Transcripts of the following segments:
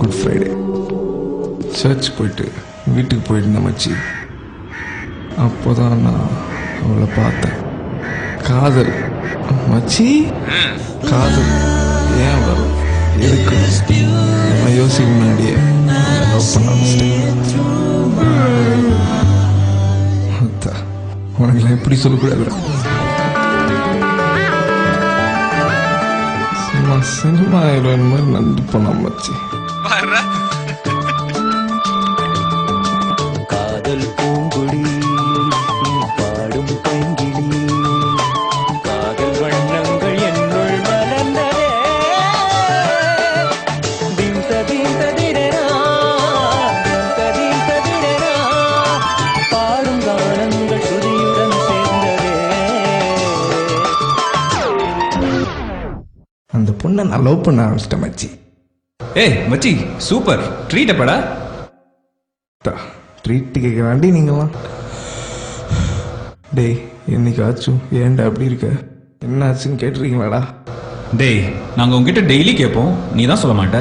Good Friday search போயிட்டு வீட்டுக்கு போயிருந்தேன் மச்சி. அப்போதான் நான் அவளை பார்த்தேன். காதல் மச்சி, காதல் ஏன் வரும், எதுக்கு நான் யோசிக்க முன்னாடியே லவ் பண்ண உனக்குலாம் எப்படி சொல்லக்கூடாது. சும்மா சினிமா ஹீரோயின் மாதிரி நந்து போனான் மச்சி. காதல் பூங்குடி பாடும் பைங்கிளி காதல் வண்ணங்கள் என்னுள் மலர்ந்ததே தீந்த தீந்த திடனா பாடும் கானங்கள் சுதியுடன் சேர்ந்ததே. அந்த பொண்ணை நான் லவ் பண்ண ஆரம்பிச்சிட்டேன் மச்சி. ஏய் மச்சி சூப்பர் ட்ரீட் அப்படா. ட்ரீட் கேட்குறாண்டி நீங்களாம். டேய் என்னைக்காச்சும் ஏன்டா அப்படி இருக்க, என்ன ஆச்சுன்னு கேட்டிருக்கீங்களாடா? டேய் நாங்கள் உங்ககிட்ட டெய்லி கேட்போம், நீ தான் சொல்ல மாட்ட.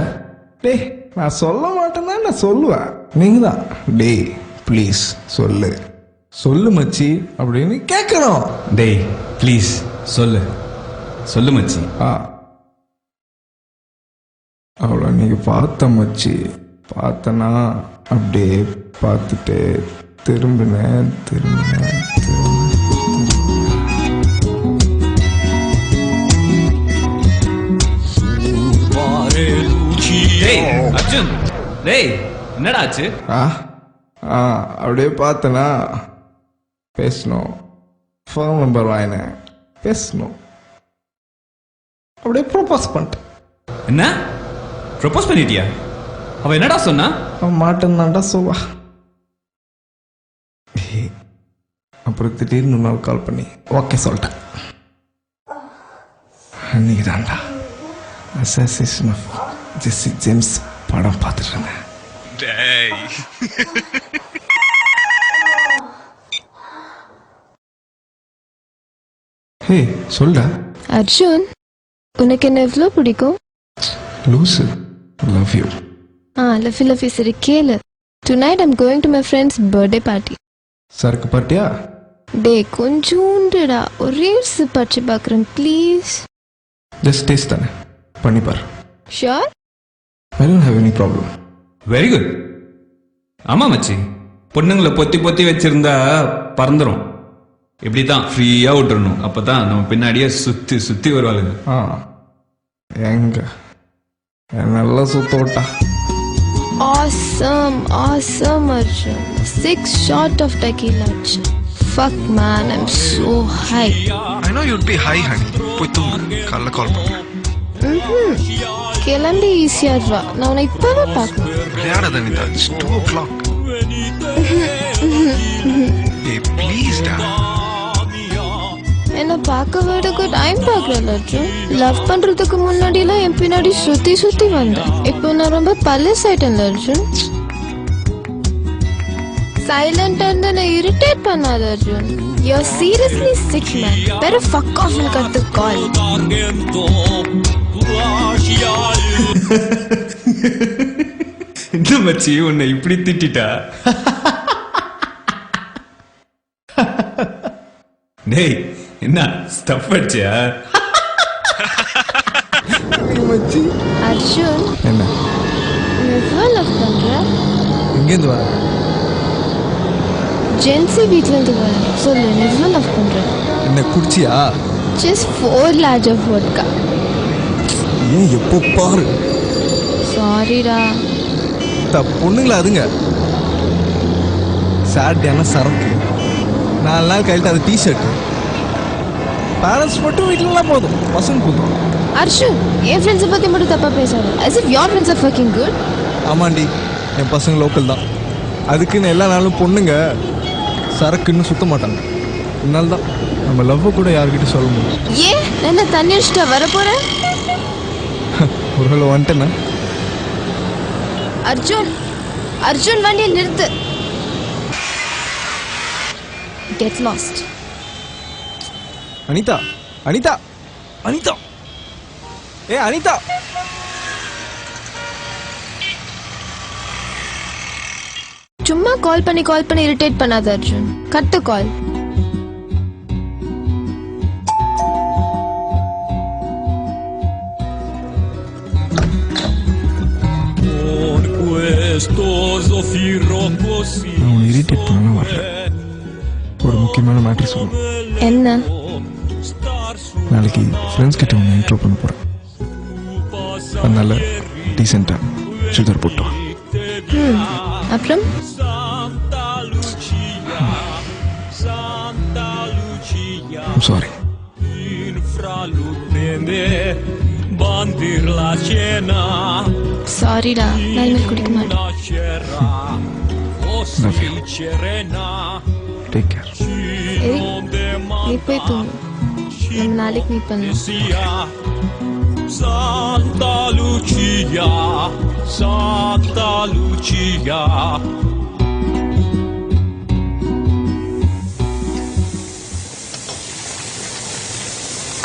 டேய் நான் சொல்ல மாட்டேன்னா நான் சொல்லுவேன், நீங்க தான் டேய் ப்ளீஸ் சொல்லு சொல்லு மச்சி அப்படின்னு கேட்கணும். டேய் ப்ளீஸ் சொல்லு சொல்லு மச்சி. அவ்வளோ நீங்க பார்த்த மச்சி, பார்த்தனா அப்படியே பார்த்துட்டு திரும்பினேன். அர்ஜுன் டேய் என்னடா ஆச்சு? அப்படியே பார்த்தனா பேசணும், ஃபோன் நம்பர் வாங்கினேன், பேசணும், அப்படியே ப்ரொபோஸ் பண்ணிட்டேன். என்ன ப்ரொபோஸ் பண்ணிட்டியா? அவ என்னடா சொன்னா? அவன் மாட்டேன்னாண்டா சொல்வா. அப்புறம் திடீர்னு ஒரு நாள் கால் பண்ணி ஓகே சொல்லிட்டேன். அன்னைக்கு தான்டா அசாசினேஷன் ஆஃப் ஜெஸ்ஸி ஜேம்ஸ் படம் பார்த்துட்டு இருந்தேன். ஹே சொல்டா. அர்ஜுன் உனக்கு என்ன எவ்வளோ பிடிக்கும்? லூசு லவ் யூ. லவ் யூ சரி கேளு. Tonight I'm going to my friend's birthday party. சரக்கு பார்ட்டியா? டே கொஞ்சோண்டுடா, ஒரே பறிச்சு பார்க்குறேன் ப்ளீஸ். ஜஸ்ட் டேஸ்ட் தானே, பண்ணிப்பார். Sure? I don't have any problem. Very good. ஆமா மச்சி, பொண்ணுங்களை பொத்தி பொத்தி வச்சிருந்தா பறந்துடும். இப்படி தான் ஃப்ரீயாக விட்டுறணும், அப்போ தான் நம்ம பின்னாடியே சுற்றி சுற்றி வருவாளுங்க. எங்க நல்லா சுத்த விட்டா. Awesome Arjun. 6 shot of tequila. Fuck man, I'm so high. I know you'd be high honey. போய் தூங்கு, காலைல கால் பண்ணுறேன். கிளம்பி ஈஸியா வா, நான் உன்னை இப்பவே பார்க்கணும். விளையாடாத Nita, it's 2 o'clock. Hey please டா. என்ன பார்க்க விடுக்கு டைம் பார்க்கல அர்ஜுன். லவ் பண்றதுக்கு முன்னாடிலாம் என் பின்னாடி சுத்தி சுத்தி வந்தேன், இப்போ நான் ரொம்ப பழசாயிட்டேன்ல அர்ஜுன். சைலண்டா இருந்து நான் இரிட்டேட் பண்ணாத Arjun. You're seriously sick man. Better fuck off and cut the call. என்ன மச்சி உன்னை இப்படி திட்டா? டேய் என்ன ஸ்டஃப் அடிச்சியா? மச்சி அர்ஜுன் என்ன நீ எவ்வளோ லவ் பண்ற? எங்கேருந்து வர? ஜென்சி வீட்ல இருந்து வர. சொல்லு நீ எவ்வளோ லவ் பண்ற? என்ன குடிச்சியா? Just 4 large of vodka. ஏன் எப்போ பாரு. சாரிடா. பொண்ணுங்களா அதுங்க சாட்டர்டேனா சரக்கு, 4 நாள் கழிட்டு அது டிஷர்ட். பேரண்ட்ஸ் மட்டும் வீட்டிலலாம் போதும், பசங்க போதும். அர்ஷுன் என் ஃப்ரெண்ட்ஸை பற்றி மட்டும் தப்பாக பேசாது. as if your friends are fucking good. ஆமாண்டி, என் பசங்க லோக்கல் தான். அதுக்குன்னு எல்லா நாளும் பொண்ணுங்க சரக்குன்னு சுத்த மாட்டாங்க. இதனால தான் நம்ம லவ்வை கூட யார்கிட்ட சொல்ல முடியும். ஏன் என்ன தண்ணி அடிச்சுட்டா வர போகிறேன்? ஒருவேளை வந்துட்டேன்னா? அர்ஜுன் வண்டியை நிறுத்து. Get lost. அனிதா அனிதா அனிதா ஏ அனிதா சும்மா கால் பண்ணி இரிட்டேட் பண்ணாத அர்ஜுன். கட் த கால். நான் உன்னை இரிட்டேட் பண்ண வரல. ஒரு முக்கியமான மேட்ரு சொல்லணும். என்ன? நாளைக்கு ஃப்ரெண்ட்ஸ் கிட்ட உன்னை இன்ட்ரோ பண்ண போகிறேன். அதனால டீசெண்டாக சுகர் போட்டு வா. அப்புறம் சாரி. சாரிடா, நான் இனிமேல் குடிக்க மாட்டேன். Love you. Take care. நீ போய் தூங்கு. நம்ம நாளைக்கு மீட் பண்ணலாம். Santa Lucia, Santa Lucia.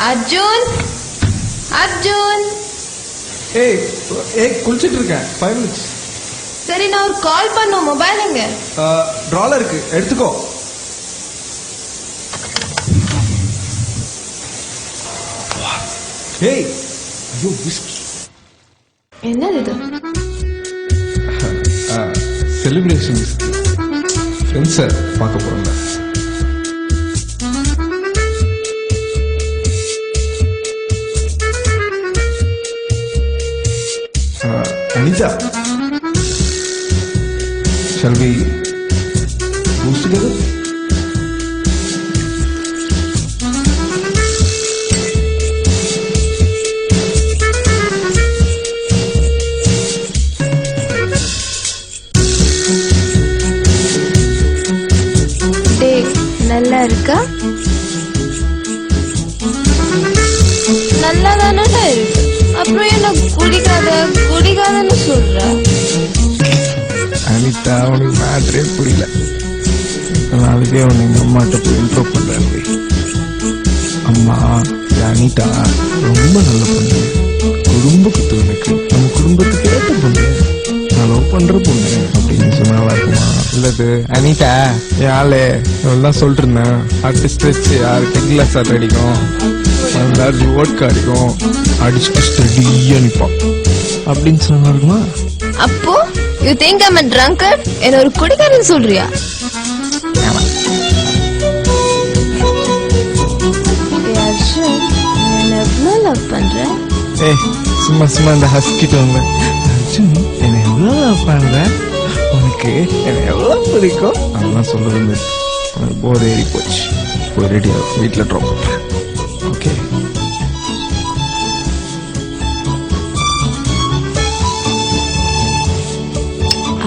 Arjun, Arjun. ஏய் குளிச்சிட்டு இருக்கேன். 5 minutes. சரி, நான் ஒரு கால் பண்ணும். மொபைல் எங்க? ட்ரால இருக்கு, எடுத்துக்கோ. ஏய் ஐயோ விஸ்கி. என்னது இது? Celebration whisky. ஃப்ரெண்ட்ஸை பார்க்க போகிறோங்க. Anita, shall we boost together? டேய், நல்லா இருக்கா? நல்லா தானே இருக்கு. அப்புறம் என்ன குடிக்காதன்னு சொல்ற? அனிதா, உனக்கு மேட்ரே புரியல. நாளைக்கே உன்னை எங்கள் அம்மாட்ட போய் இன்ட்ரோ பண்ணுறேன். அம்மா, அனிதா ரொம்ப நல்ல பொண்ணு, குடும்ப குத்துவனுக்கு, நம்ம குடும்பத்துக்கு ஏற்ற பொண்ணு, நான் லவ் பண்ணுற பொண்ணு அப்படின்னு சொன்னா நல்லா இருக்குமா? இல்லது அனிதா யாழே எல்லாம் சொல்லிட்டு இருந்தேன். அடுத்து ஸ்ட்ரெச் யார் டெக்லாஸ் ஆட் அடிக்கும், அந்த ஓட்கா அடிக்கும், அடிச்சுட்டு ஸ்டடியாக நிற்பான் அப்படின்னு சொன்னா இருக்குமா? அப்போ you think I'm a drunkard? என்ன ஒரு குடிகாரன் சொல்றியா? எவ்வளோ லவ் பண்ற? ஏய் சும்மா இந்த ஹஸ்கிட்ட வந்து அர்ஜுன் என்னை எவ்வளோ லவ் பண்ற, உனக்கு என்னை எவ்வளோ பிடிக்கும் அதெல்லாம் சொல்லுறது உனக்கு போர் ஏறி போச்சு. போய் ரெடியாக வீட்டில் ட்ராப் பண்ணுறேன். Okay?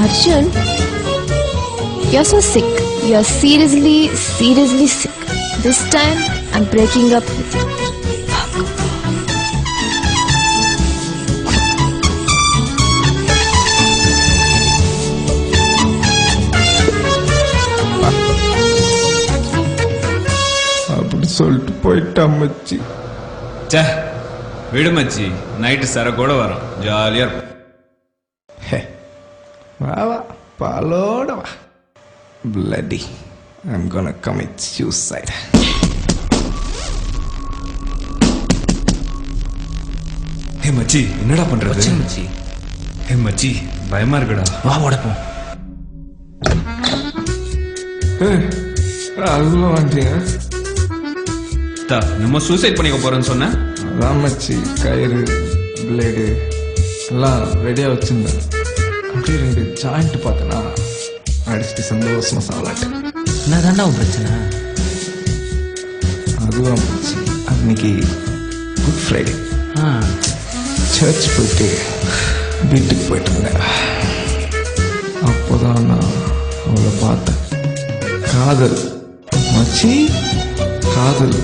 Arjun, you're so sick. You're seriously sick. This time, I'm breaking up with you. Fuck. அப்படி சொல்லிட்டு போயிட்டா மச்சி. சே விடு மச்சி, நைட்டு சரக்கோட வரோம், ஜாலியாக இருக்கும். வா பாலோட வா. Bloody, I'm gonna commit suicide. ஹே மச்சி, என்னடா பண்றது? மச்சி, ஹே மச்சி, பயமா இருக்குடா. வா உடப்போம். அதுவும் வந்துட்டீங்க. நம்ம சூசைட் பண்ணிக்க போறேன்னு சொன்னேன். அதான் மச்சி, கயிறு பிளேடு எல்லாம் ரெடியாக வச்சுருந்தேன். அப்படியே 2 ஜாயிண்ட் பார்த்தேன்னா அடிச்சுட்டு சந்தோஷமா சாலாட்டு. என்ன தாண்டா உன் பிரச்சனை? அதுவும் மச்சி, அன்னைக்கு குட் ஃப்ரைடே ஆ, சர்ச் போயிட்டு வீட்டுக்கு போயிட்டு இருந்தேன். அப்போதான் நான் அவளை பார்த்தேன். காதல் மச்சி, காதல்